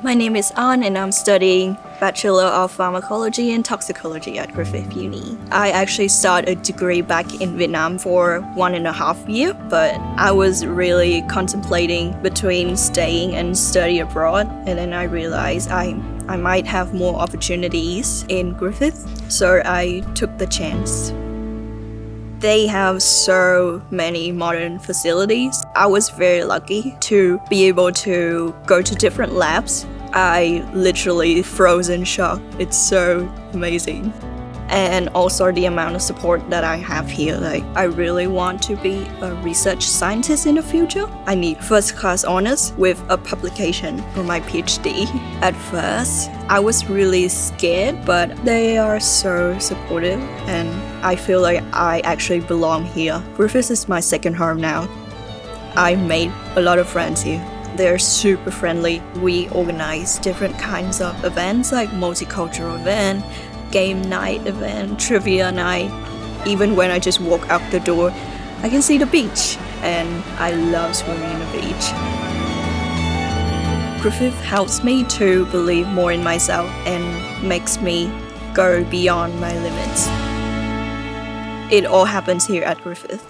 My name is An and I'm studying Bachelor of Pharmacology and Toxicology at Griffith Uni. I actually started a degree back in Vietnam for 1.5 years, but I was really contemplating between staying and study abroad, and then I realized I might have more opportunities in Griffith, so I took the chance. They have so many modern facilities. I was very lucky to be able to go to different labs. I literally froze in shock. It's so amazing. And also the amount of support that I have here. I really want to be a research scientist in the future. I need first-class honors with a publication for my PhD. At first, I was really scared, but they are so supportive and I feel like I actually belong here. Griffith is my second home now. I made a lot of friends here. They're super friendly. We organize different kinds of events like multicultural event, game night event, trivia night. Even when I just walk out the door, I can see the beach, and I love swimming in the beach. Griffith helps me to believe more in myself and makes me go beyond my limits. It all happens here at Griffith.